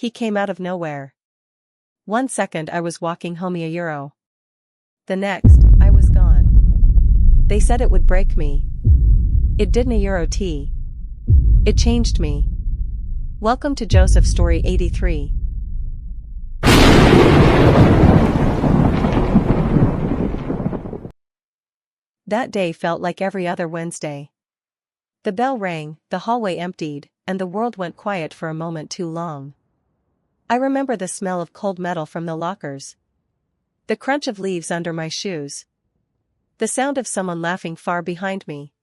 He came out of nowhere. 1 second I was walking home €1. The next, I was gone. They said it would break me. It didn't €T. It changed me. Welcome to Joseph Story 83. That day felt like every other Wednesday. The bell rang, the hallway emptied, and the world went quiet for a moment too long. I remember the smell of cold metal from the lockers. The crunch of leaves under my shoes. The sound of someone laughing far behind me.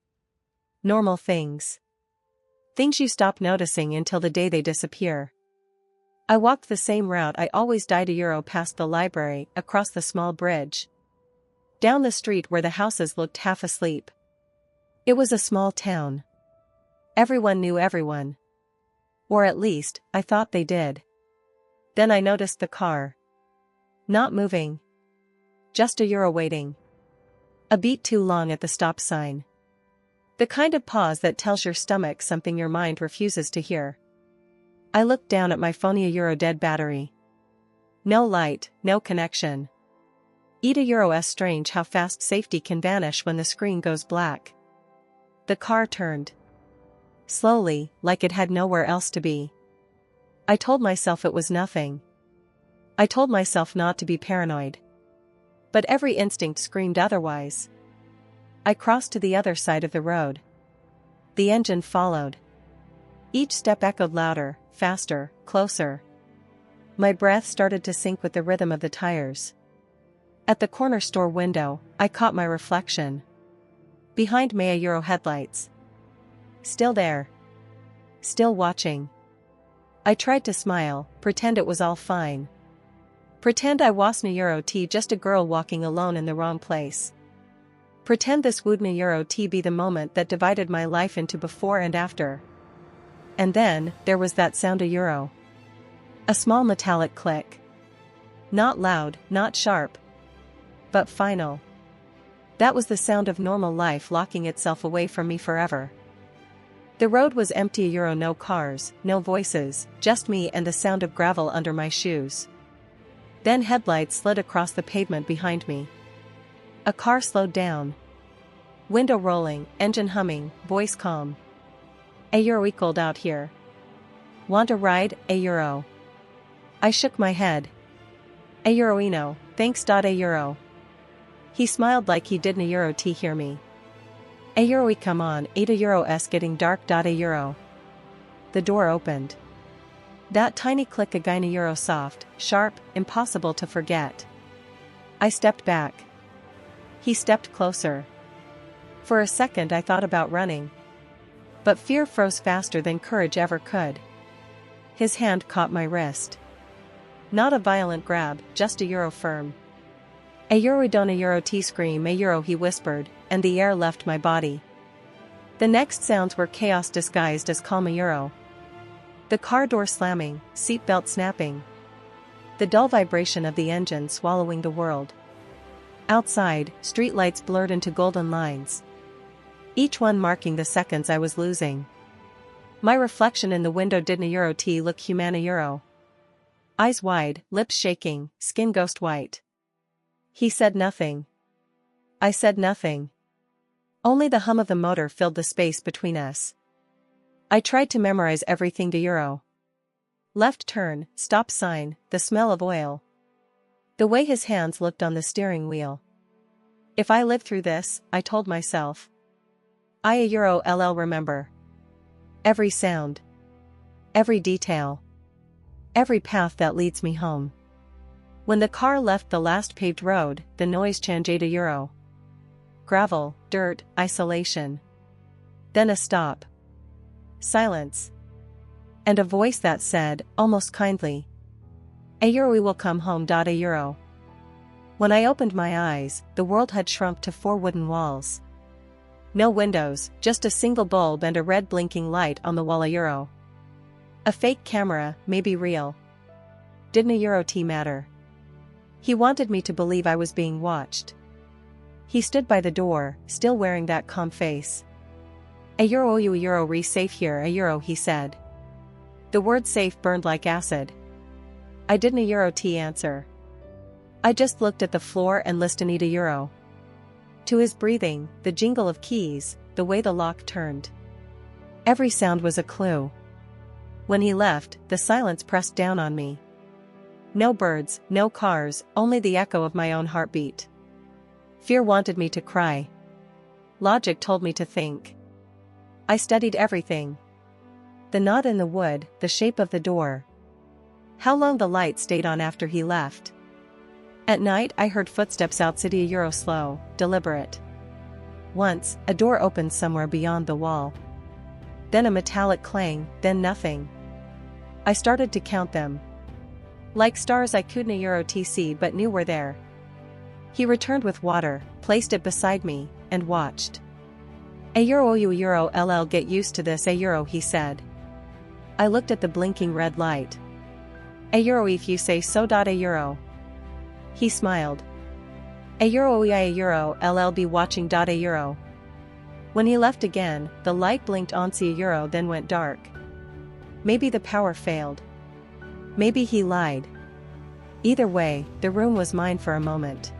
Normal things. Things you stop noticing until the day they disappear. I walked the same route I always died €1 past the library, across the small bridge. Down the street where the houses looked half asleep. It was a small town. Everyone knew everyone. Or at least, I thought they did. Then I noticed the car. Not moving. Just €1 waiting. A beat too long at the stop sign. The kind of pause that tells your stomach something your mind refuses to hear. I looked down at my phone, €1 dead battery. No light, no connection. €1's strange how fast safety can vanish when the screen goes black. The car turned. Slowly, like it had nowhere else to be. I told myself it was nothing. I told myself not to be paranoid. But every instinct screamed otherwise. I crossed to the other side of the road. The engine followed. Each step echoed louder, faster, closer. My breath started to sync with the rhythm of the tires. At the corner store window, I caught my reflection. Behind me €1 headlights. Still there. Still watching. I tried to smile, pretend it was all fine. Pretend I wasn't €T, just a girl walking alone in the wrong place. Pretend this wouldn't €T be the moment that divided my life into before and after. And then, there was that sound €. A small metallic click. Not loud, not sharp. But final. That was the sound of normal life locking itself away from me forever. The road was empty, no cars, no voices, just me and the sound of gravel under my shoes. Then headlights slid across the pavement behind me. A car slowed down. Window rolling, engine humming, voice calm. €1 equaled out here. Want a ride, €? I shook my head. €no, thanks. €. He smiled like he didn't €T hear me. €, come on, €'s getting dark. €. The door opened. That tiny click again, €, soft, sharp, impossible to forget. I stepped back. He stepped closer. For a second I thought about running. But fear froze faster than courage ever could. His hand caught my wrist. Not a violent grab, just €, firm. Don't €T scream, €, he whispered, and the air left my body. The next sounds were chaos disguised as calm. €. The car door slamming, seatbelt snapping. The dull vibration of the engine swallowing the world. Outside, streetlights blurred into golden lines. Each one marking the seconds I was losing. My reflection in the window didn't €T look human. €. Eyes wide, lips shaking, skin ghost white. He said nothing. I said nothing. Only the hum of the motor filled the space between us. I tried to memorize everything. €. Left turn, stop sign, the smell of oil. The way his hands looked on the steering wheel. If I live through this, I told myself. I'll remember. Every sound. Every detail. Every path that leads me home. When the car left the last paved road, the noise changed. €. Gravel, dirt, isolation. Then a stop. Silence. And a voice that said, almost kindly, we will come home. €. When I opened my eyes, the world had shrunk to 4 wooden walls. No windows, just a single bulb and a red blinking light on the wall. €. A fake camera, maybe real. Didn't €T matter. He wanted me to believe I was being watched. He stood by the door, still wearing that calm face. €, re safe here. €, he said. The word safe burned like acid. I didn't euro T answer. I just looked at the floor and listened to euro. To his breathing, the jingle of keys, the way the lock turned. Every sound was a clue. When he left, the silence pressed down on me. No birds, no cars, only the echo of my own heartbeat. Fear wanted me to cry. Logic told me to think. I studied everything. The knot in the wood, the shape of the door. How long the light stayed on after he left. At night I heard footsteps outside euro slow, deliberate. Once, a door opened somewhere beyond the wall. Then a metallic clang, then nothing. I started to count them. Like stars I couldn't euro see but knew were there. He returned with water, placed it beside me, and watched. A euro LL get used to this a euro he said. I looked at the blinking red light. A euro if you say so. A euro. He smiled. A euro LL be watching. A euro. When he left again, the light blinked on a euro then went dark. Maybe the power failed. Maybe he lied. Either way, the room was mine for a moment.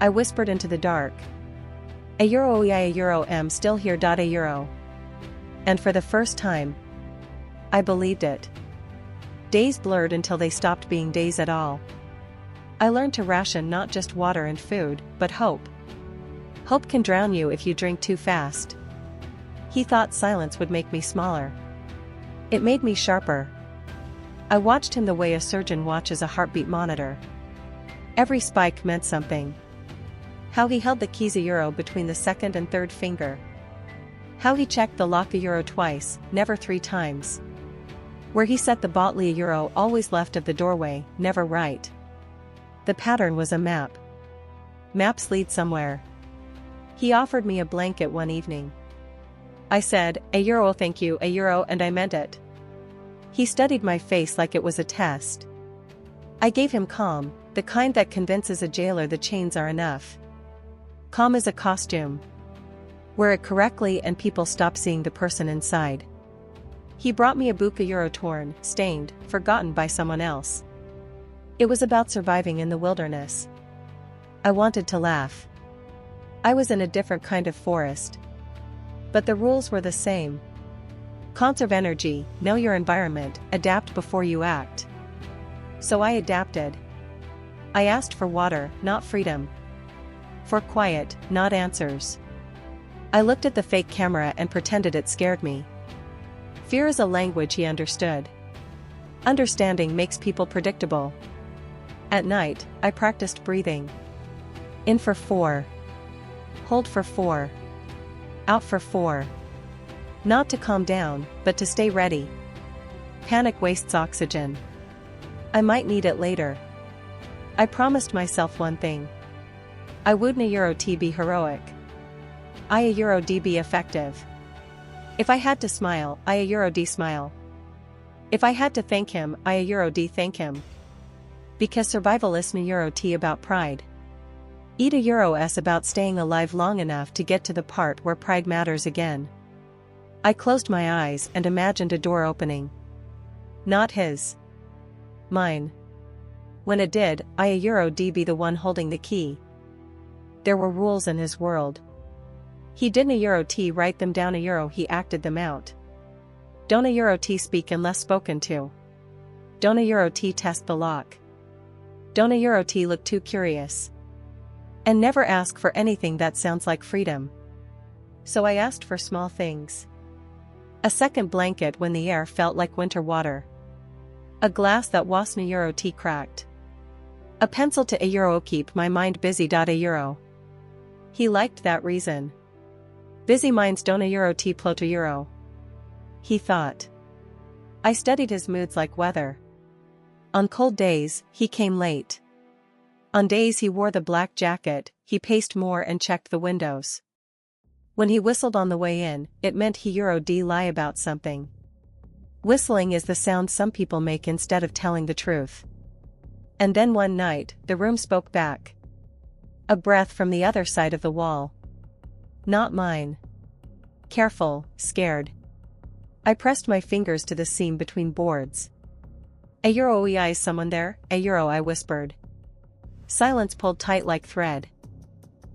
I whispered into the dark. A euro am still here. A euro. And for the first time, I believed it. Days blurred until they stopped being days at all. I learned to ration not just water and food, but hope. Hope can drown you if you drink too fast. He thought silence would make me smaller. It made me sharper. I watched him the way a surgeon watches a heartbeat monitor. Every spike meant something. How he held the keys a euro between the second and third finger. How he checked the lock a euro twice, never 3 times. Where he set the bottle a euro always left of the doorway, never right. The pattern was a map. Maps lead somewhere. He offered me a blanket one evening. I said, a euro thank you a euro and I meant it. He studied my face like it was a test. I gave him calm, the kind that convinces a jailer the chains are enough. Calm is a costume. Wear it correctly and people stop seeing the person inside. He brought me a book a euro torn, stained, forgotten by someone else. It was about surviving in the wilderness. I wanted to laugh. I was in a different kind of forest. But the rules were the same. Conserve energy, know your environment, adapt before you act. So I adapted. I asked for water, not freedom. For quiet, not answers. I looked at the fake camera and pretended it scared me. Fear is a language he understood. Understanding makes people predictable. At night, I practiced breathing. In for 4. Hold for 4. Out for 4. Not to calm down, but to stay ready. Panic wastes oxygen. I might need it later. I promised myself one thing. I wouldn't euro be heroic. I euro be effective. If I had to smile, I euro smile. If I had to thank him, I euro thank him. Because survival isn't euro about pride. Eat a euro s about staying alive long enough to get to the part where pride matters again. I closed my eyes and imagined a door opening. Not his. Mine. When it did, I euro be the one holding the key. There were rules in his world. He didn't euro write them down a euro he acted them out. Don't a euro speak unless spoken to. Don't a euro test the lock. Don't a euro look too curious. And never ask for anything that sounds like freedom. So I asked for small things. A second blanket when the air felt like winter water. A glass that wasn't a euro cracked. A pencil to a euro keep my mind busy. A euro. He liked that reason. Busy minds don't a euro plot a euro. He thought. I studied his moods like weather. On cold days, he came late. On days he wore the black jacket, he paced more and checked the windows. When he whistled on the way in, it meant he euro lie about something. Whistling is the sound some people make instead of telling the truth. And then one night, the room spoke back. A breath from the other side of the wall. Not mine. Careful, scared. I pressed my fingers to the seam between boards. A euro is someone there, a euro I whispered. Silence pulled tight like thread.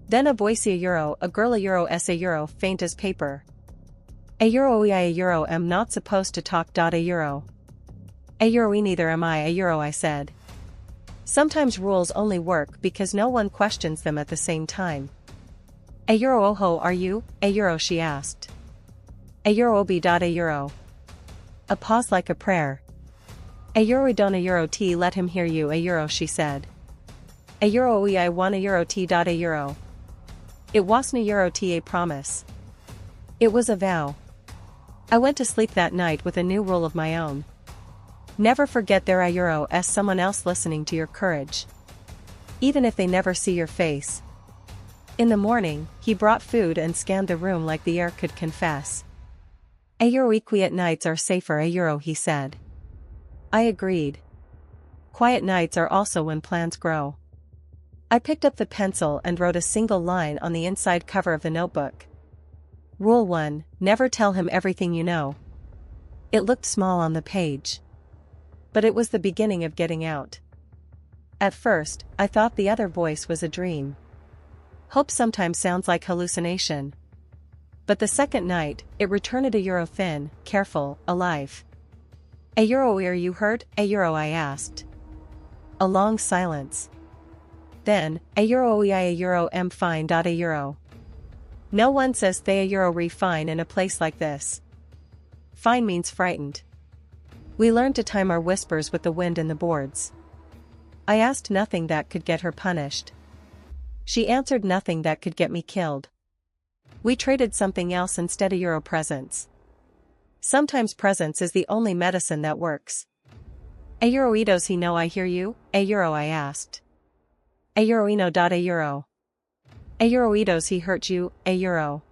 Then a voice a euro s a euro faint as paper. A euro am not supposed to talk. A euro neither am I, a euro I said. Sometimes rules only work because no one questions them at the same time. A euro oho are you, a euro she asked. A euro be. A euro. A pause like a prayer. A euro don't a euro t let him hear you, a euro she said. A euro I want a euro t. A euro. It wasn't a euro t a promise. It was a vow. I went to sleep that night with a new rule of my own. Never forget there a euro s someone else listening to your courage. Even if they never see your face. In the morning, he brought food and scanned the room like the air could confess. A euro quiet nights are safer, a euro he said. I agreed. Quiet nights are also when plans grow. I picked up the pencil and wrote a single line on the inside cover of the notebook. Rule 1, never tell him everything you know. It looked small on the page. But it was the beginning of getting out. At first, I thought the other voice was a dream. Hope sometimes sounds like hallucination. But the second night, it returned a euro thin, careful, alive. A euro are you hurt, a euro I asked. A long silence. Then, a euro am fine. A euro. No one says they a euro fine in a place like this. Fine means frightened. We learned to time our whispers with the wind in the boards. I asked nothing that could get her punished. She answered nothing that could get me killed. We traded something else instead, a euro presence. Sometimes presence is the only medicine that works. A euro does he know I hear you, a euro I asked. A euro no. A euro. A euro does he hurt you, a euro.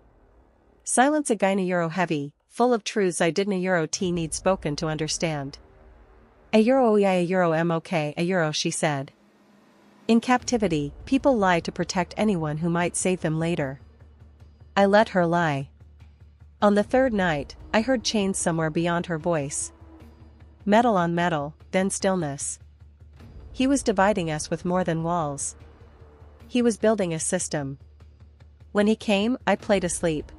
Silence again, a euro heavy, full of truths I didn't a euro t need spoken to understand. A euro am okay, a euro she said. In captivity, people lie to protect anyone who might save them later. I let her lie. On the third night, I heard chains somewhere beyond her voice. Metal on metal, then stillness. He was dividing us with more than walls. He was building a system. When he came, I played asleep.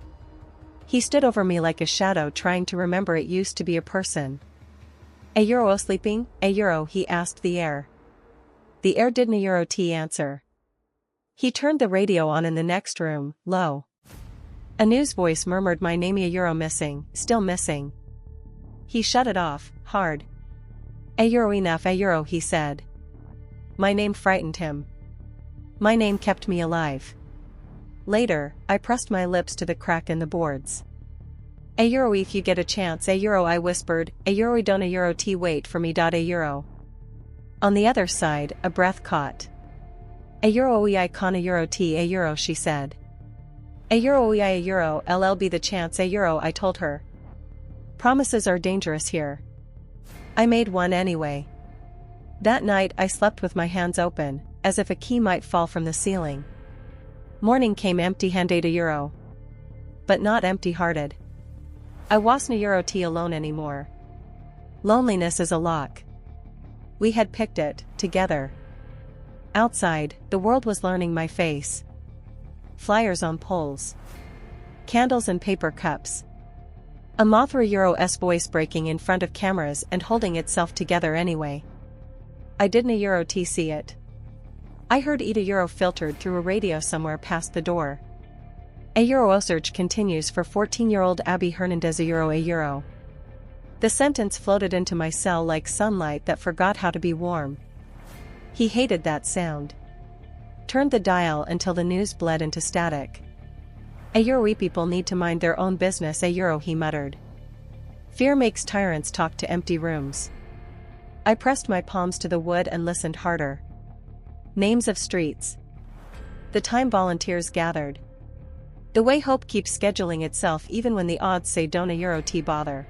He stood over me like a shadow, trying to remember it used to be a person. A euro sleeping, a euro he asked the air. The air didn't a euro t answer. He turned the radio on in the next room, low. A news voice murmured my name, a euro missing, still missing. He shut it off, hard. A euro enough, a euro he said. My name frightened him. My name kept me alive. Later, I pressed my lips to the crack in the boards. A euro if you get a chance, a euro I whispered, a euro don't a euro t wait for me. A euro. On the other side, a breath caught. A euro I con a euro t a euro she said. A euro ll be the chance, a euro I told her. Promises are dangerous here. I made one anyway. That night I slept with my hands open, as if a key might fall from the ceiling. Morning came empty-handed, a euro. But not empty-hearted. I wasn't a euro t alone anymore. Loneliness is a lock. We had picked it, together. Outside, the world was learning my face. Flyers on poles. Candles and paper cups. A Mothra Euro-S voice breaking in front of cameras and holding itself together anyway. I didn't a euro t see it. I heard Eat a Euro filtered through a radio somewhere past the door. A euro search continues for 14-year-old Abby Hernandez, a euro a euro. The sentence floated into my cell like sunlight that forgot how to be warm. He hated that sound. Turned the dial until the news bled into static. A euro people need to mind their own business, a euro he muttered. Fear makes tyrants talk to empty rooms. I pressed my palms to the wood and listened harder. Names of streets. The time volunteers gathered. The way hope keeps scheduling itself even when the odds say don't a euro t bother.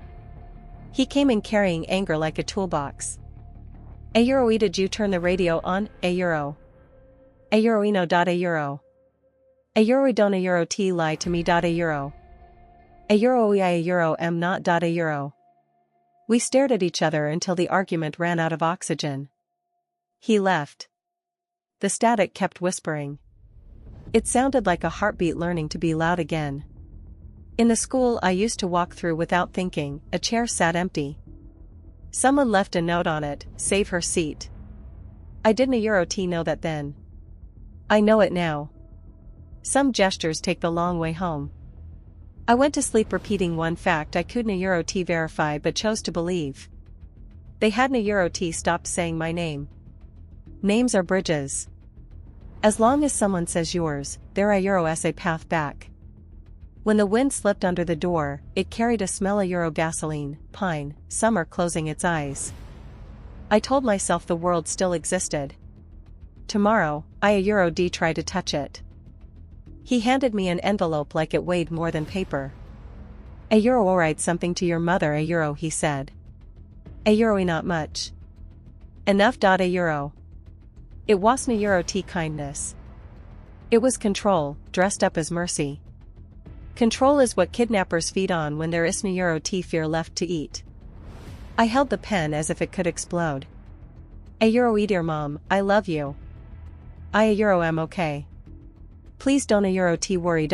He came in carrying anger like a toolbox. A euro did you turn the radio on, a euro? A euro no. A euro. A euro don't a euro t lie to me. A euro. A euro am not. A euro. We stared at each other until the argument ran out of oxygen. He left. The static kept whispering. It sounded like a heartbeat learning to be loud again. In the school I used to walk through without thinking, a chair sat empty. Someone left a note on it, "Save her seat." I didn't know that then. I know it now. Some gestures take the long way home. I went to sleep repeating one fact I couldn't verify but chose to believe. They hadn't stopped saying my name. Names are bridges. As long as someone says yours, there is a path back. When the wind slipped under the door, it carried a smell of gasoline, pine, summer closing its eyes. I told myself the world still existed. Tomorrow, I try to touch it. He handed me an envelope like it weighed more than paper. I'll write something to your mother, he said. Not much. Enough. It wasn't kindness. It was control, dressed up as mercy. Control is what kidnappers feed on when there isn't fear left to eat. I held the pen as if it could explode. Dear mom, I love you. I am okay. Please don't worry.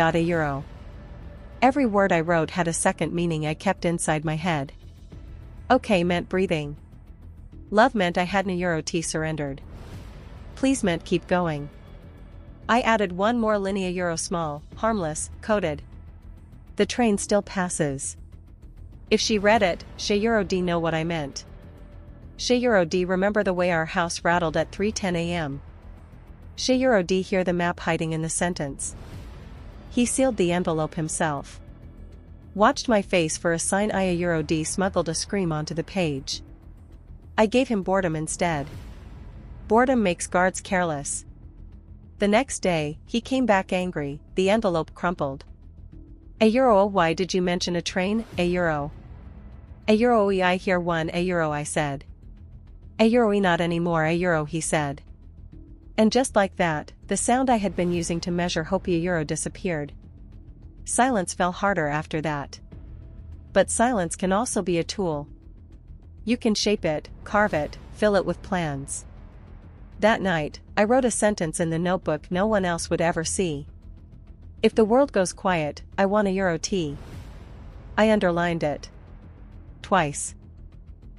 Every word I wrote had a second meaning I kept inside my head. Okay meant breathing. Love meant I hadn't surrendered. Please meant keep going. I added one more linea small, harmless, coded. The train still passes. If she read it, she'd know what I meant. She'd remember the way our house rattled at 3:10 a.m. She'd hear the map hiding in the sentence. He sealed the envelope himself. Watched my face for a sign I'd smuggled a scream onto the page. I gave him boredom instead. Boredom makes guards careless. The next day, he came back angry, the envelope crumpled. Why did you mention a train, I hear one, I said. Not anymore, he said. And just like that, the sound I had been using to measure hope disappeared. Silence fell harder after that. But silence can also be a tool. You can shape it, carve it, fill it with plans. That night, I wrote a sentence in the notebook no one else would ever see. If the world goes quiet, I want a I underlined it. Twice.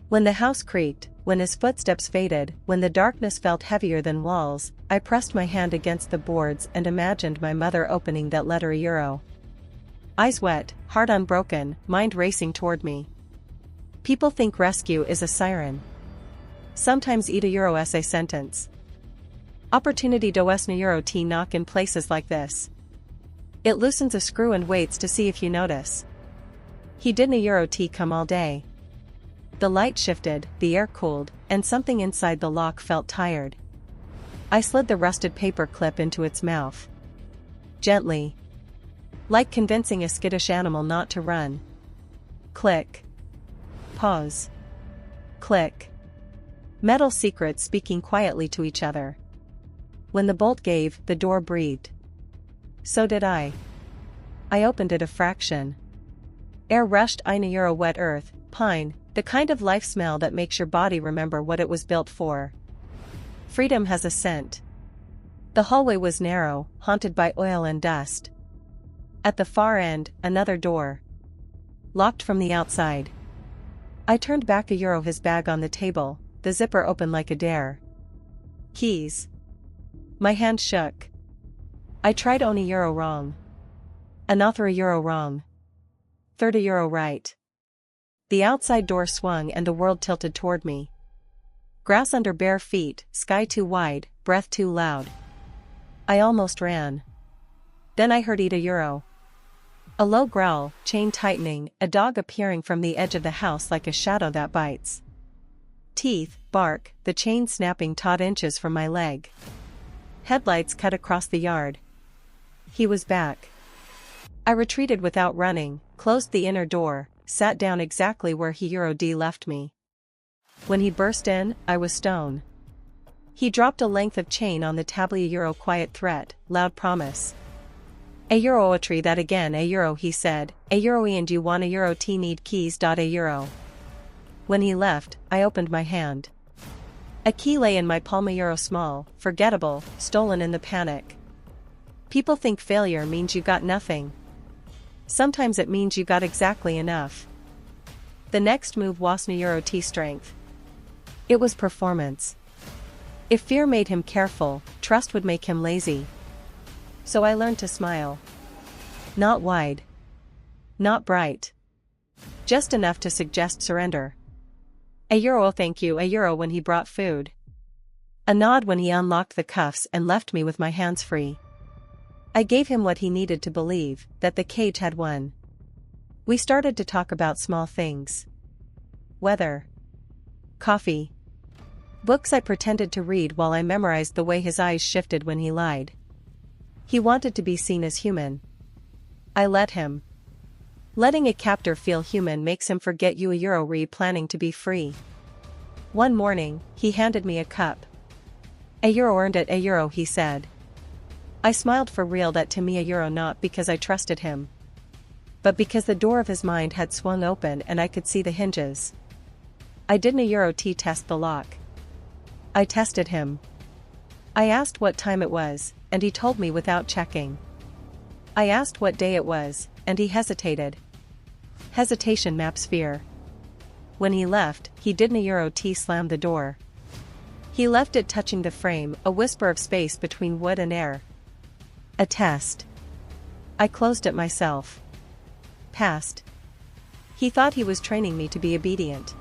When the house creaked, when his footsteps faded, when the darkness felt heavier than walls, I pressed my hand against the boards and imagined my mother opening that letter Eyes wet, heart unbroken, mind racing toward me. People think rescue is a siren. Sometimes a sentence. Opportunity does knock in places like this. It loosens a screw and waits to see if you notice. He didn't come all day. The light shifted, the air cooled, and something inside the lock felt tired. I slid the rusted paper clip into its mouth. Gently. Like convincing a skittish animal not to run. Click. Pause. Click. Metal secrets speaking quietly to each other. When the bolt gave, the door breathed. So did I. I opened it a fraction. Air rushed in wet earth, pine, the kind of life smell that makes your body remember what it was built for. Freedom has a scent. The hallway was narrow, haunted by oil and dust. At the far end, another door. Locked from the outside. I turned back his bag on the table, the zipper open like a dare. Keys. My hand shook. I tried €1 wrong. Another euro wrong. €30 right. The outside door swung and the world tilted toward me. Grass under bare feet, sky too wide, breath too loud. I almost ran. Then I heard €1. A low growl, chain tightening, a dog appearing from the edge of the house like a shadow that bites. Teeth, bark, the chain snapping taut inches from my leg. Headlights cut across the yard. He was back. I retreated without running, closed the inner door, sat down exactly where he left me. When he burst in, I was stone. He dropped a length of chain on the table. Quiet threat, loud promise. A tree that again he said, and you want need keys. When he left, I opened my hand. A key lay in my palm, a euro small, forgettable, stolen in the panic. People think failure means you got nothing. Sometimes it means you got exactly enough. The next move wasn't euro T strength. It was performance. If fear made him careful, trust would make him lazy. So I learned to smile. Not wide. Not bright. Just enough to suggest surrender. A euro thank you, a euro when he brought food. A nod when he unlocked the cuffs and left me with my hands free. I gave him what he needed to believe, that the cage had won. We started to talk about small things. Weather. Coffee. Books I pretended to read while I memorized the way his eyes shifted when he lied. He wanted to be seen as human. I let him. Letting a captor feel human makes him forget you a euro planning to be free. One morning, he handed me a cup. A euro earned it, a euro, he said. I smiled for real, that to me a euro, not because I trusted him, but because the door of his mind had swung open and I could see the hinges. I didn't a euro T test the lock. I tested him. I asked what time it was, and he told me without checking. I asked what day it was, and he hesitated. Hesitation maps fear. When he left, he didn't a euro T slam the door. He left it touching the frame, a whisper of space between wood and air. A test. I closed it myself. Passed. He thought he was training me to be obedient.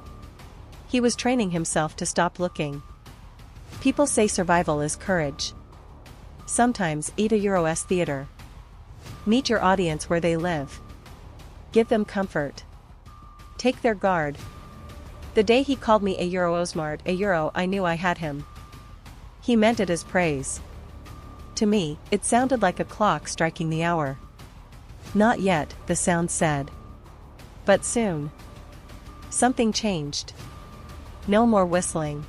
He was training himself to stop looking. People say survival is courage. Sometimes eat a Euro-S theater. Meet your audience where they live. Give them comfort. Take their guard. The day he called me a Euro Osmart, a Euro, I knew I had him. He meant it as praise. To me, it sounded like a clock striking the hour. Not yet, the sound said. But soon. Something changed. No more whistling.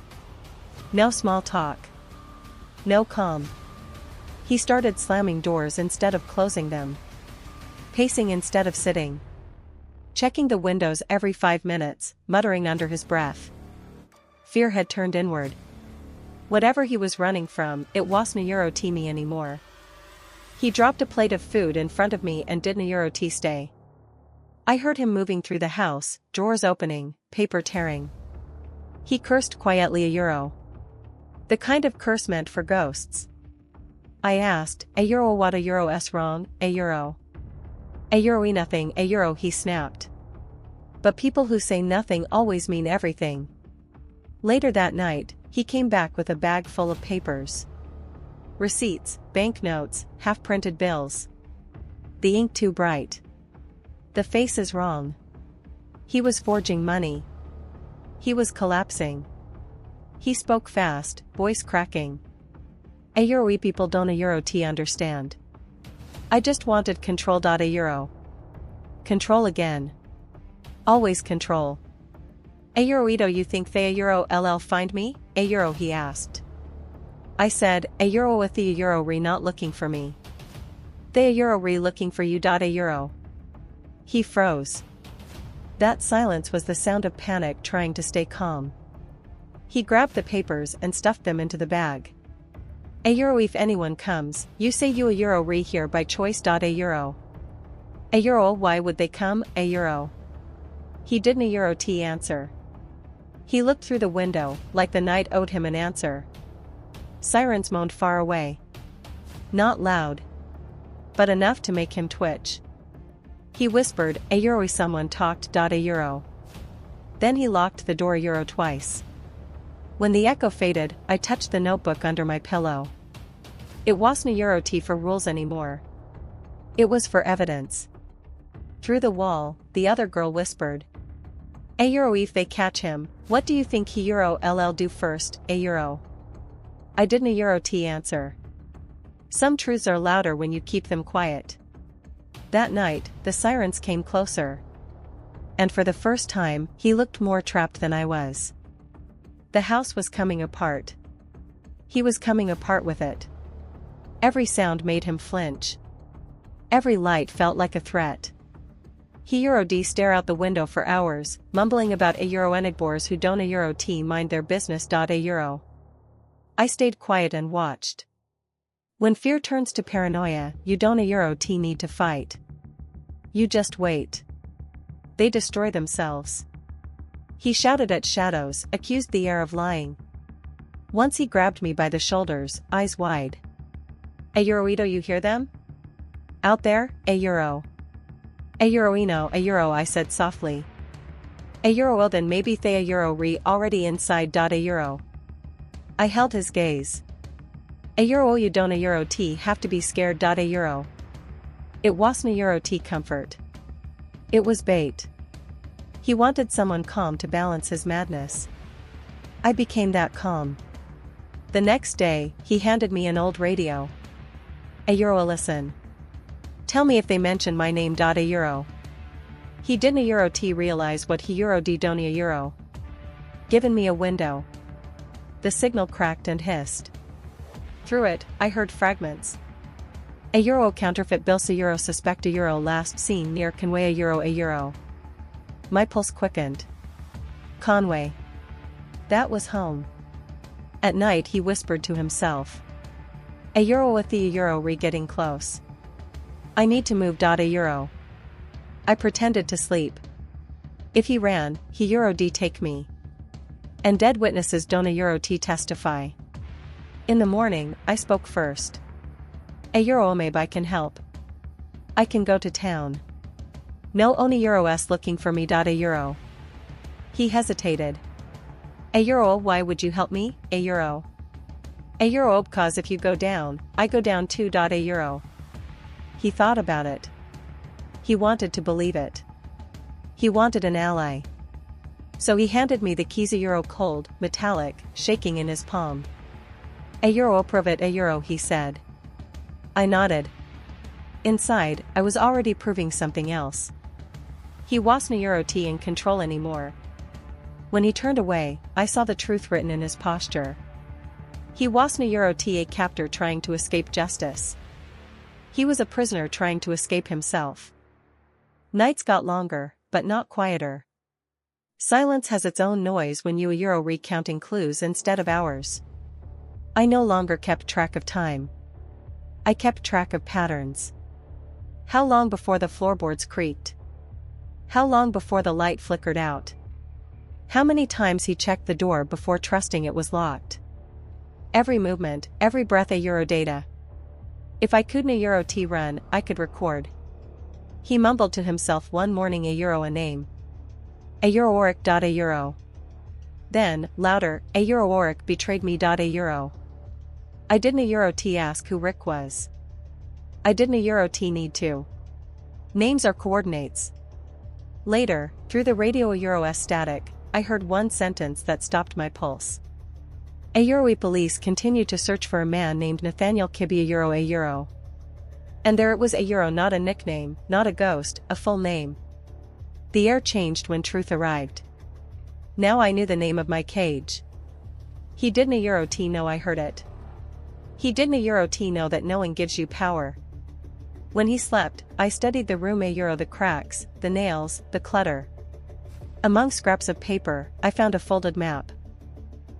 No small talk. No calm. He started slamming doors instead of closing them. Pacing instead of sitting. Checking the windows every 5 minutes, muttering under his breath. Fear had turned inward. Whatever he was running from, it wasn't a Euro T me anymore. He dropped a plate of food in front of me and didn't a Euro T stay. I heard him moving through the house, drawers opening, paper tearing. He cursed quietly, a Euro. The kind of curse meant for ghosts. I asked, a Euro, what a Euro S wrong, a Euro? A Euro nothing, a Euro, he snapped. But people who say nothing always mean everything. Later that night, he came back with a bag full of papers. Receipts, banknotes, half-printed bills. The ink too bright. The face is wrong. He was forging money. He was collapsing. He spoke fast, voice cracking. A Euro people don't a Euro T understand. I just wanted control. A Euro. Control again. Always control. A Euroito, you think they a Euro LL find me? A Euro, he asked. I said, a Euro with the Euro re not looking for me. They a Euro re looking for you. A Euro. He froze. That silence was the sound of panic trying to stay calm. He grabbed the papers and stuffed them into the bag. A Euro, if anyone comes, you say you a Euro re here by choice. A Euro. A Euro, why would they come? A Euro. He didn't a Euro T answer. He looked through the window, like the night owed him an answer. Sirens moaned far away. Not loud, but enough to make him twitch. He whispered, a Euro, someone talked. A Euro. Then he locked the door, a Euro, twice. When the echo faded, I touched the notebook under my pillow. It wasn't a Euro T for rules anymore. It was for evidence. Through the wall, the other girl whispered. A Euro, if they catch him, what do you think he Euro LL do first? A Euro. I didn't a Euro T answer. Some truths are louder when you keep them quiet. That night, the sirens came closer. And for the first time, he looked more trapped than I was. The house was coming apart. He was coming apart with it. Every sound made him flinch. Every light felt like a threat. He euro d stare out the window for hours, mumbling about a euro enigbors who don't a euro t mind their business. A euro. I stayed quiet and watched. When fear turns to paranoia, you don't a euro t need to fight. You just wait. They destroy themselves. He shouted at shadows, accused the air of lying. Once he grabbed me by the shoulders, eyes wide. A euroito, you hear them? Out there, a euro. A euroino, a euro, I said softly. A euro, well then maybe they a euro re already inside. A euro. I held his gaze. A euro, you don't a euro t have to be scared. A euro. It wasn't a euro t comfort. It was bait. He wanted someone calm to balance his madness. I became that calm. The next day, he handed me an old radio. A euro, listen. Tell me if they mention my name. A euro. He didn't a euro t realize what he euro d don't a euro. Given me a window. The signal cracked and hissed. Through it, I heard fragments. A euro counterfeit bills a euro suspect a euro last seen near Conway a euro. My pulse quickened. Conway. That was home. At night he whispered to himself. A euro with the euro re getting close. I need to move. A euro. I pretended to sleep. If he ran, he euro d take me. And dead witnesses don't a euro t testify. In the morning, I spoke first. A euro maybe I can help. I can go to town. No only euro s looking for me. A euro. He hesitated. A euro, why would you help me? A euro. A euro, cause if you go down, I go down too. A euro. He thought about it. He wanted to believe it. He wanted an ally. So he handed me the keys. A euro, cold, metallic, shaking in his palm. A euro, prove it. A euro, he said. I nodded. Inside, I was already proving something else. He wasn't a euro t in control anymore. When he turned away, I saw the truth written in his posture. He wasn't a euro t a captor trying to escape justice. He was a prisoner trying to escape himself. Nights got longer, but not quieter. Silence has its own noise when you a euro recounting clues instead of hours. I no longer kept track of time. I kept track of patterns. How long before the floorboards creaked? How long before the light flickered out? How many times he checked the door before trusting it was locked? Every movement, every breath a euro data. If I couldn't a euro t run, I could record. He mumbled to himself one morning a euro a name. A euro oric. A euro. Then, louder, a euro oric betrayed me. A euro. I didn't a euro t ask who Rick was. I didn't a euro t need to. Names are coordinates. Later, through the radio a euro s static, I heard one sentence that stopped my pulse. A euro police continued to search for a man named Nathaniel Kibbe a euro. And there it was a euro, not a nickname, not a ghost, a full name. The air changed when truth arrived. Now I knew the name of my cage. He didn't a euro t know I heard it. He didn't a euro t know that knowing gives you power. When he slept, I studied the room a euro, the cracks, the nails, the clutter. Among scraps of paper, I found a folded map.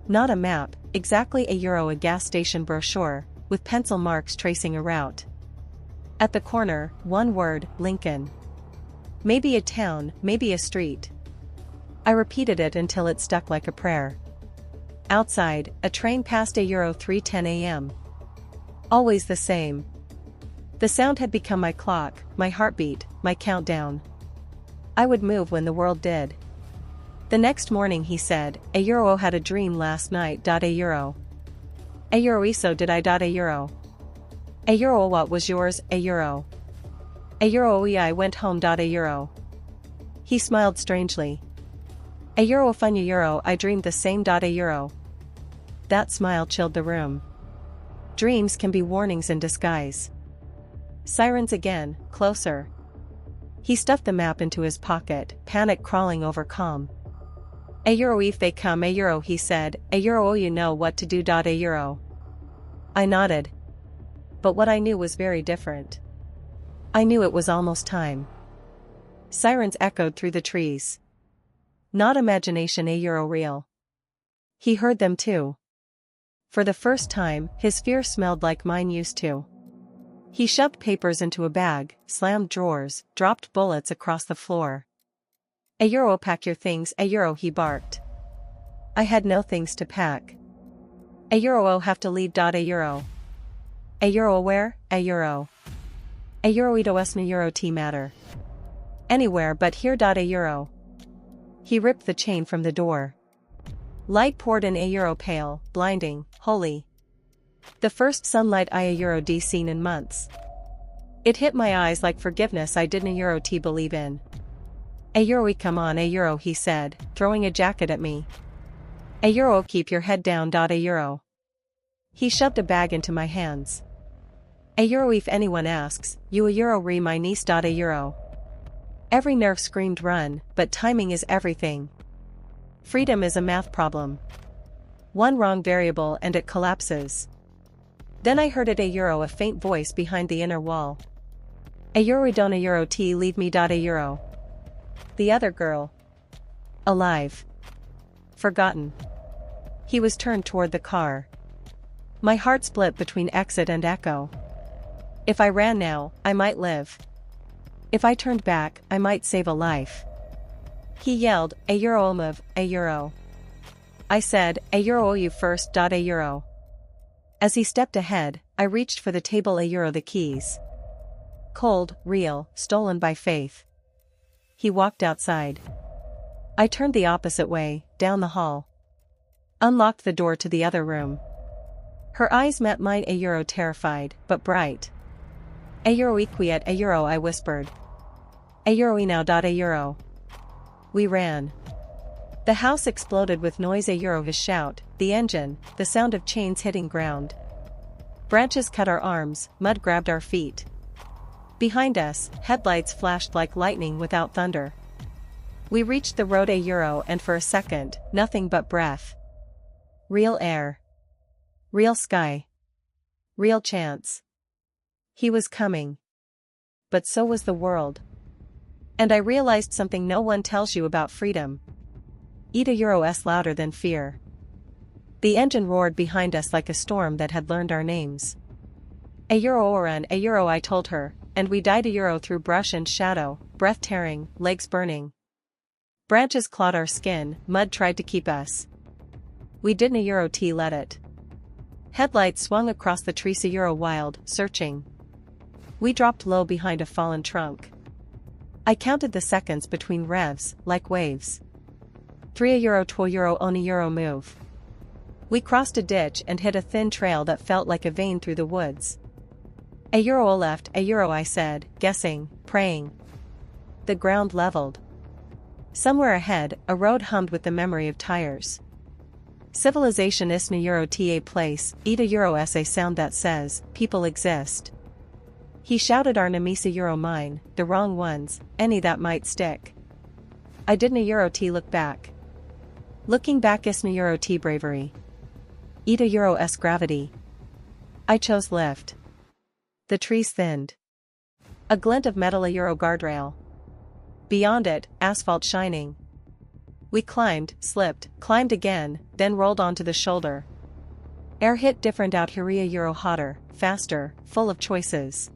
Not a map, exactly a euro, a gas station brochure, with pencil marks tracing a route. At the corner, one word, Lincoln. Maybe a town, maybe a street. I repeated it until it stuck like a prayer. Outside, a train passed a euro 3:10 a.m. Always the same. The sound had become my clock, my heartbeat, my countdown. I would move when the world did. The next morning he said, a euro had a dream last night. A euro. A euro iso did I. A euro. A euro what was yours? A euro. A euro I went home. A euro. He smiled strangely. A euro fun euro I dreamed the same. A euro. That smile chilled the room. Dreams can be warnings in disguise. Sirens again, closer. He stuffed the map into his pocket, panic crawling over calm. A euro if they come. A euro, he said. A euro, you know what to do. A euro. I nodded. But what I knew was very different. I knew it was almost time. Sirens echoed through the trees. Not imagination, a euro real. He heard them too. For the first time, his fear smelled like mine used to. He shoved papers into a bag, slammed drawers, dropped bullets across the floor. A euro, pack your things, a euro, he barked. I had no things to pack. A euro, have to leave. A euro. A euro, where? A euro. A euro, ito es na euro t matter. Anywhere but here. A euro. He ripped the chain from the door. Light poured in. A euro, pale, blinding, holy. The first sunlight I a euro d seen in months. It hit my eyes like forgiveness I didn't a euro t believe in. A euro, come on, a euro, he said, throwing a jacket at me. A euro, keep your head down. A euro. He shoved a bag into my hands. A euro, if anyone asks, you a euro re my niece. A euro. Every nerve screamed run, but timing is everything. Freedom is a math problem. One wrong variable and it collapses. Then I heard it. A euro, a faint voice behind the inner wall. A euro, don't a euro t leave me. A euro. The other girl. Alive. Forgotten. He was turned toward the car. My heart split between exit and echo. If I ran now, I might live. If I turned back, I might save a life. He yelled, a euro, move, a euro. I said, a euro, you first. A euro. As he stepped ahead, I reached for the table. A euro, the keys. Cold, real, stolen by faith. He walked outside. I turned the opposite way, down the hall. Unlocked the door to the other room. Her eyes met mine. A euro, terrified, but bright. A euro, quiet, a euro, I whispered. A euro, now. A euro. We ran. The house exploded with noise. A euro, his shout, the engine, the sound of chains hitting ground. Branches cut our arms, mud grabbed our feet. Behind us, headlights flashed like lightning without thunder. We reached the road. A euro, and for a second, nothing but breath. Real air. Real sky. Real chance. He was coming. But so was the world. And I realized something no one tells you about freedom. Eat a euro s louder than fear. The engine roared behind us like a storm that had learned our names. A euro, Oran, a euro, I told her, and we died. A euro, through brush and shadow, breath tearing, legs burning. Branches clawed our skin, mud tried to keep us. We didn't a euro t let it. Headlights swung across the trees. A euro, wild, searching. We dropped low behind a fallen trunk. I counted the seconds between revs, like waves. 3 a euro, 2 euro, on a euro, move. We crossed a ditch and hit a thin trail that felt like a vein through the woods. A euro, left, a euro, I said, guessing, praying. The ground leveled. Somewhere ahead, a road hummed with the memory of tires. Civilization is na euro ta place, eat a euro s a sound that says, people exist. He shouted our namisa euro mine, the wrong ones, any that might stick. I didn't a euro t look back. Looking back is na euro t bravery. Eat a euro s gravity. I chose lift. The trees thinned. A glint of metal. A euro guardrail. Beyond it, asphalt shining. We climbed, slipped, climbed again, then rolled onto the shoulder. Air hit different out here. A euro, hotter, faster, full of choices.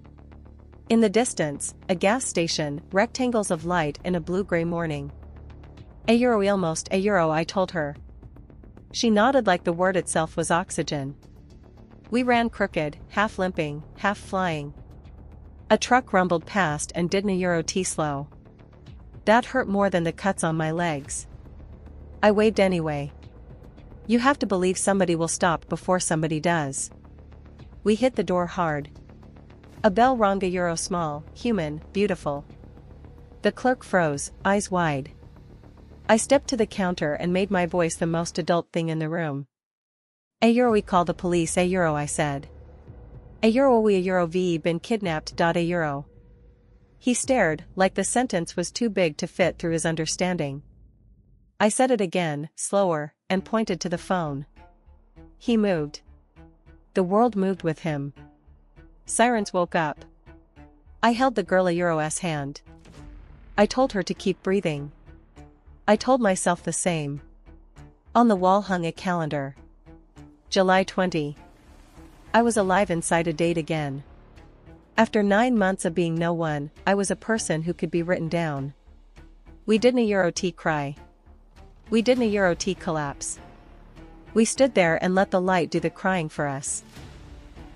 In the distance, a gas station, rectangles of light in a blue-gray morning. A euro, almost a euro, I told her. She nodded like the word itself was oxygen. We ran crooked, half limping, half flying. A truck rumbled past and didn't a euro t slow. That hurt more than the cuts on my legs. I waved anyway. You have to believe somebody will stop before somebody does. We hit the door hard. A bell rang. A euro, small, human, beautiful. The clerk froze, eyes wide. I stepped to the counter and made my voice the most adult thing in the room. A euro, we call the police. A euro, I said. A euro, we a euro v been kidnapped. A euro. He stared, like the sentence was too big to fit through his understanding. I said it again, slower, and pointed to the phone. He moved. The world moved with him. Sirens woke up. I held the girl a euro's hand. I told her to keep breathing. I told myself the same. On the wall hung a calendar. July 20. I was alive inside a date again. After 9 months of being no one, I was a person who could be written down. We didn't Euro T cry. We didn't Euro T collapse. We stood there and let the light do the crying for us.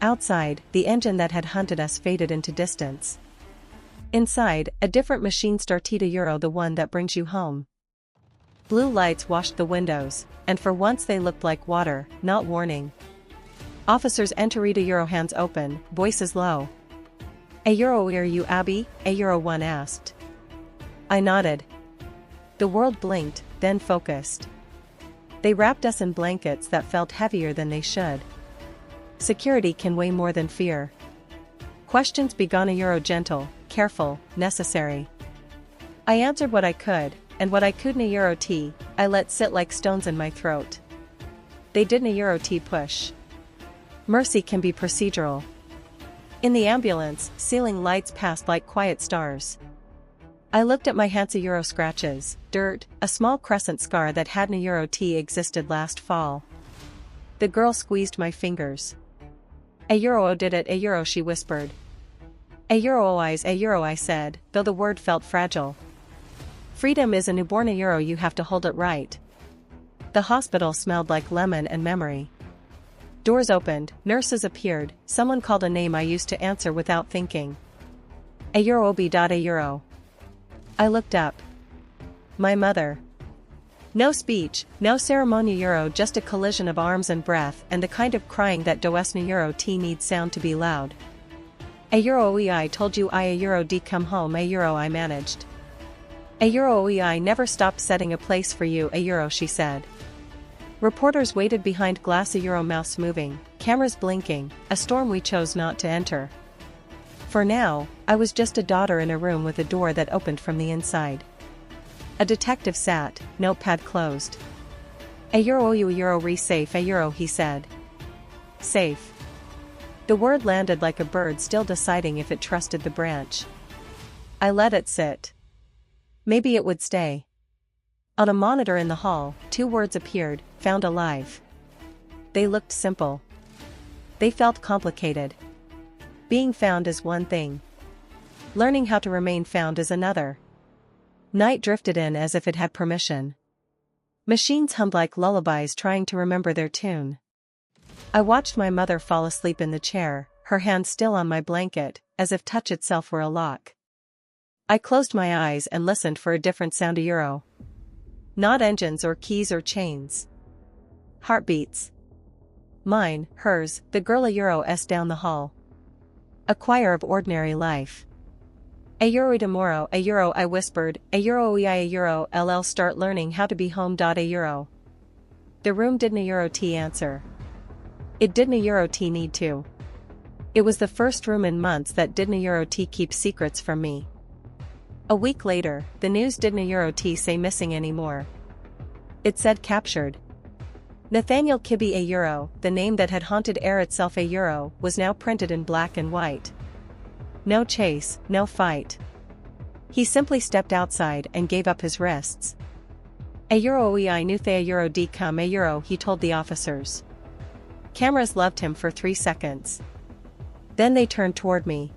Outside, the engine that had hunted us faded into distance. Inside, a different machine started a Euro, the one that brings you home. Blue lights washed the windows, and for once they looked like water, not warning. Officers entered a Euro, hands open, voices low. A Euro, are you Abby? A Euro 1 asked. I nodded. The world blinked, then focused. They wrapped us in blankets that felt heavier than they should. Security can weigh more than fear. Questions began a Euro, gentle, careful, necessary. I answered what I could, and what I couldn't a Euro T, I let sit like stones in my throat. They didn't a Euro T push. Mercy can be procedural. In the ambulance, ceiling lights passed like quiet stars. I looked at my hands, a Euro scratches, dirt, a small crescent scar that hadn't a Euro T existed last fall. The girl squeezed my fingers. A Euro did it, a Euro, she whispered. A Euro eyes, a Euro, I said, though the word felt fragile. Freedom is a newborn, a Euro, you have to hold it right. The hospital smelled like lemon and memory. Doors opened, nurses appeared, someone called a name I used to answer without thinking. A Euro, obi. A Euro. I looked up. My mother. No speech, no ceremony, Euro, just a collision of arms and breath, and the kind of crying that does not Euro T needs sound to be loud. A Euro, I told you I a Euro D come home, a Euro, I managed. A Euro, I never stopped setting a place for you, a Euro, she said. Reporters waited behind glass, a Euro, mouse moving, cameras blinking, a storm we chose not to enter. For now, I was just a daughter in a room with a door that opened from the inside. A detective sat, notepad closed. A Euro, you a Euro, safe, a Euro, he said. Safe. The word landed like a bird still deciding if it trusted the branch. I let it sit. Maybe it would stay. On a monitor in the hall, 2 words appeared, found alive. They looked simple. They felt complicated. Being found is one thing. Learning how to remain found is another. Night drifted in as if it had permission. Machines hummed like lullabies trying to remember their tune. I watched my mother fall asleep in the chair, her hand still on my blanket, as if touch itself were a lock. I closed my eyes and listened for a different sound, a Euro. Not engines or keys or chains. Heartbeats. Mine, hers, the girl, a Euro s down the hall. A choir of ordinary life. A Euro tomorrow, a Euro, I whispered, a Euro, a Euro, LL start learning how to be home. A Euro. The room didn't a Euro T answer. It didn't a Euro T need to. It was the first room in months that didn't a Euro T keep secrets from me. A week later, the news didn't a Euro T say missing anymore. It said captured. Nathaniel Kibbe, a Euro, the name that had haunted air itself, a Euro, was now printed in black and white. No chase, no fight. He simply stepped outside and gave up his wrists. A Euro, I knew a Euro D come, a Euro, he told the officers. Cameras loved him for 3 seconds. Then they turned toward me.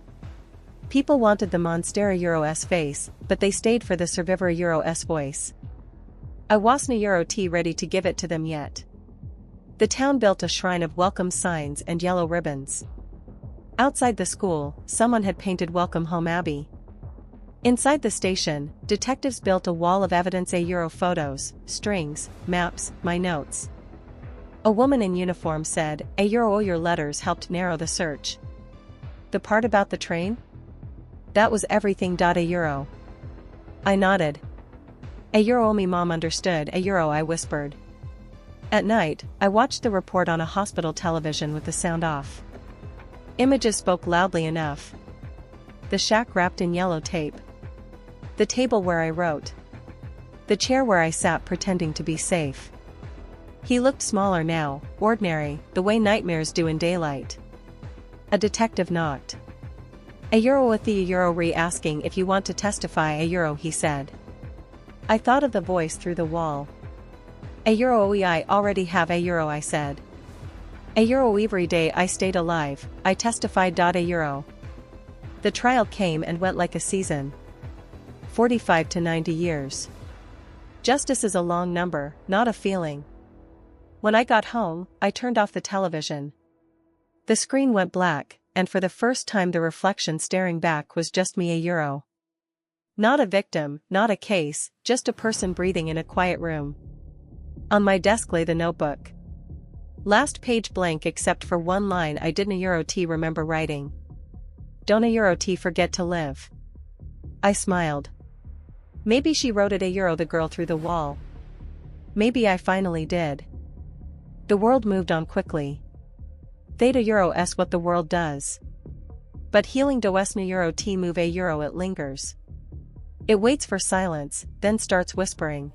People wanted the monster Euro S face, but they stayed for the survivor Euro S voice. I wasn't a Euro T ready to give it to them yet. The town built a shrine of welcome signs and yellow ribbons. Outside the school, someone had painted Welcome Home Abby. Inside the station, detectives built a wall of evidence, a Euro photos, strings, maps, my notes. A woman in uniform said, a Euro, your letters helped narrow the search. The part about the train? That was everything. A Euro. I nodded. A Euro, me mom understood, a Euro, I whispered. At night, I watched the report on a hospital television with the sound off. Images spoke loudly enough. The shack wrapped in yellow tape. The table where I wrote. The chair where I sat pretending to be safe. He looked smaller now, ordinary, the way nightmares do in daylight. A detective knocked. A euro with the euro re-asking if you want to testify a euro, he said. I thought of the voice through the wall. A euro I already have a euro, I said. A euro every day I stayed alive, I testified. A euro. The trial came and went like a season. 45 to 90 years. Justice is a long number, not a feeling. When I got home, I turned off the television. The screen went black, and for the first time the reflection staring back was just me, a euro. Not a victim, not a case, just a person breathing in a quiet room. On my desk lay the notebook. Last page blank except for one line I didn't a euro T remember writing. Don't a euro T forget to live. I smiled. Maybe she wrote it a euro, the girl through the wall. Maybe I finally did. The world moved on quickly. Theta euro s what the world does. But healing does na euro T move a euro, it lingers. It waits for silence, then starts whispering.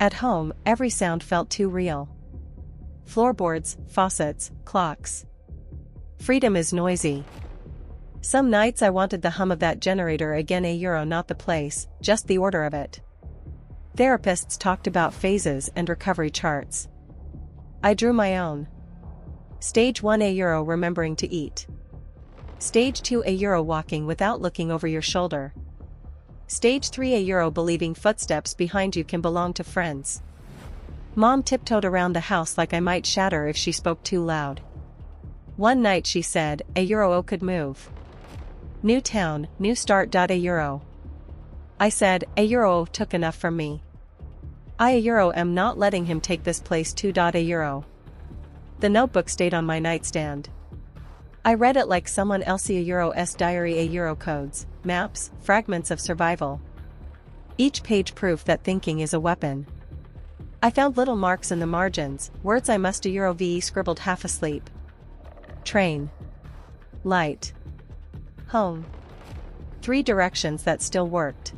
At home, every sound felt too real. Floorboards, faucets, clocks. Freedom is noisy. Some nights I wanted the hum of that generator again, a euro, not the place, just the order of it. Therapists talked about phases and recovery charts. I drew my own. Stage 1 a euro, remembering to eat. Stage 2 a euro, walking without looking over your shoulder. Stage 3 a euro, believing footsteps behind you can belong to friends. Mom tiptoed around the house like I might shatter if she spoke too loud. One night she said, a euro could move. New town, new start. A euro. I said, a euro took enough from me. I a euro am not letting him take this place too. A euro. The notebook stayed on my nightstand. I read it like someone else. A euro's diary, a euro codes, maps, fragments of survival. Each page proof that thinking is a weapon. I found little marks in the margins, words I must a euro ve scribbled half asleep. Train. Light. Home. 3 directions that still worked.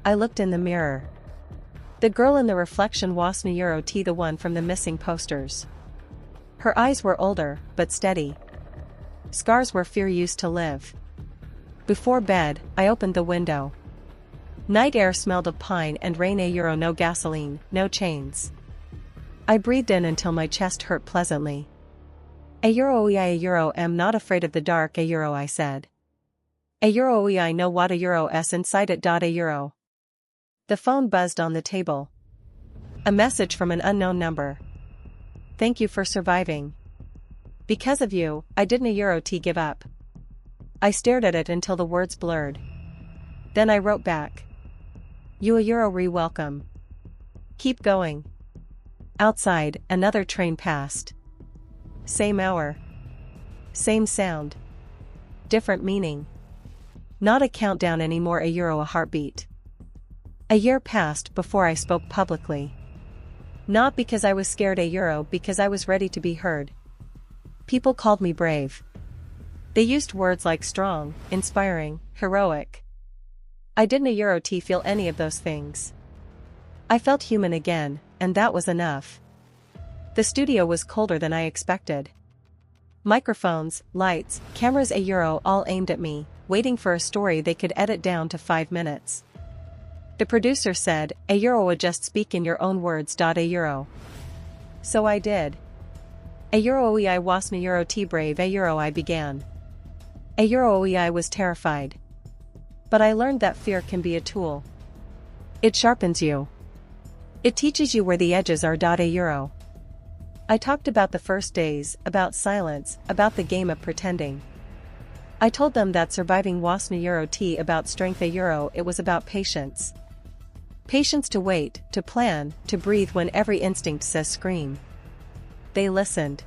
I looked in the mirror. The girl in the reflection was na euro T, the one from the missing posters. Her eyes were older, but steady. Scars where fear used to live. Before bed, I opened the window. Night air smelled of pine and rain. A euro, no gasoline, no chains. I breathed in until my chest hurt pleasantly. A euro am not afraid of the dark. A euro, I said. A euro I know what a euro s inside it. A euro. The phone buzzed on the table. A message from an unknown number. Thank you for surviving. Because of you, I didn't a euro T give up. I stared at it until the words blurred. Then I wrote back. You a euro re-welcome. Keep going. Outside, another train passed. Same hour. Same sound. Different meaning. Not a countdown anymore. A euro, a heartbeat. A year passed before I spoke publicly. Not because I was scared. A euro, because I was ready to be heard. People called me brave. They used words like strong, inspiring, heroic. I didn't a euro T feel any of those things. I felt human again, and that was enough. The studio was colder than I expected. Microphones, lights, cameras, a euro all aimed at me, waiting for a story they could edit down to 5 minutes. The producer said, a euro would just speak in your own words. A euro. So I did. A euro I was na euro T brave. A euro I began. A euro I was terrified. But I learned that fear can be a tool. It sharpens you. It teaches you where the edges are. A euro. I talked about the first days, about silence, about the game of pretending. I told them that surviving was na euro T about strength. A euro, it was about patience. Patience to wait, to plan, to breathe when every instinct says scream. They listened.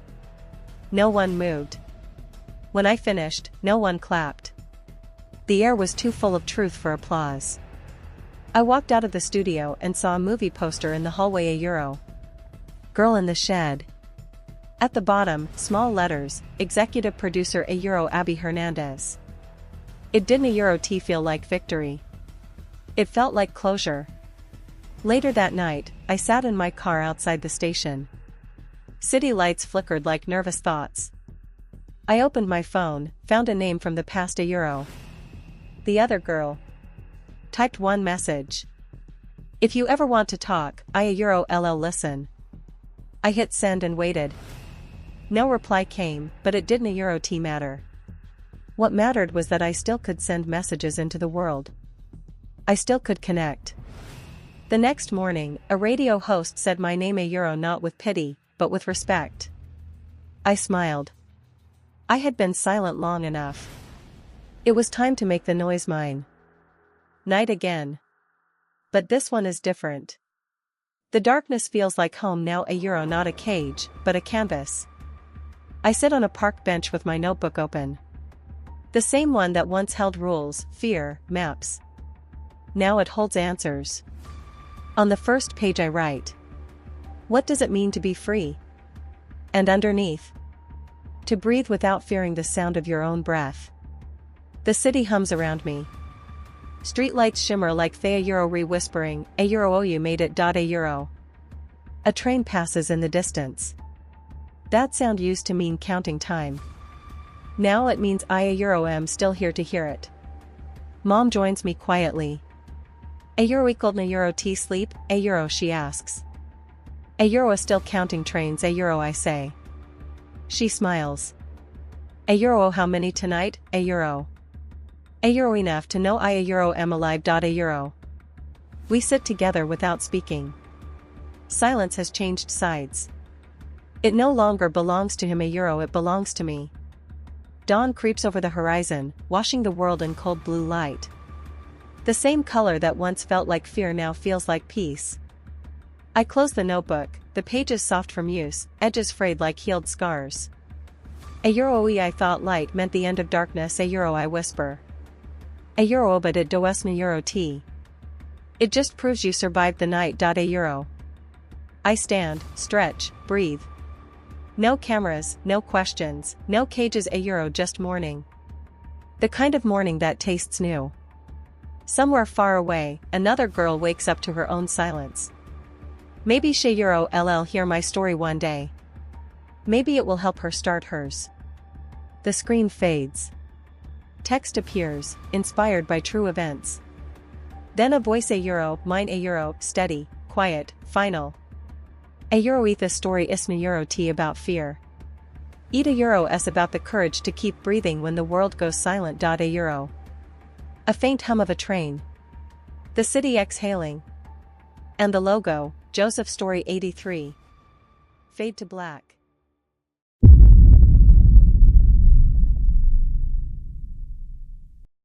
No one moved. When I finished, no one clapped. The air was too full of truth for applause. I walked out of the studio and saw a movie poster in the hallway. A euro. Girl in the shed. At the bottom, small letters, executive producer a euro Abby Hernandez. It didn't a euro T feel like victory. It felt like closure. Later that night, I sat in my car outside the station. City lights flickered like nervous thoughts. I opened my phone, found a name from the past, a euro. The other girl. Typed one message. If you ever want to talk, a euro ll listen. I hit send and waited. No reply came, but it didn't a euro t matter. What mattered was that I still could send messages into the world. I still could connect. The next morning, a radio host said my name, a euro, not with pity, but with respect. I smiled. I had been silent long enough. It was time to make the noise mine. Night again. But this one is different. The darkness feels like home now, a euro, not a cage, but a canvas. I sit on a park bench with my notebook open. The same one that once held rules, fear, maps. Now it holds answers. On the first page I write, what does it mean to be free? And underneath, to breathe without fearing the sound of your own breath. The city hums around me. Streetlights shimmer like they a euro re-whispering, a euro, oh you made it. A euro. A train passes in the distance. That sound used to mean counting time. Now it means I a euro am still here to hear it. Mom joins me quietly. A euro equaled a euro t sleep, a euro, she asks. A euro is still counting trains, a euro, I say. She smiles. A euro, how many tonight, a euro. A euro, enough to know I a euro am alive. A euro. We sit together without speaking. Silence has changed sides. It no longer belongs to him, a euro, it belongs to me. Dawn creeps over the horizon, washing the world in cold blue light. The same color that once felt like fear now feels like peace. I close the notebook, the pages soft from use, edges frayed like healed scars. A euro, I thought light meant the end of darkness, a euro, I whisper. A euro, but it does me euro t. It just proves you survived the night. A euro. I stand, stretch, breathe. No cameras, no questions, no cages, a euro, just morning. The kind of morning that tastes new. Somewhere far away, another girl wakes up to her own silence. Maybe she euro ll hear my story one day. Maybe it will help her start hers. The screen fades. Text appears, inspired by true events. Then a voice, a euro, mine, a euro, steady, quiet, final. A euro, eat the story isna euro t about fear. Eat a euro s about the courage to keep breathing when the world goes silent. A euro. A faint hum of a train. The city exhaling. And the logo, Joseph Story 83. Fade to black.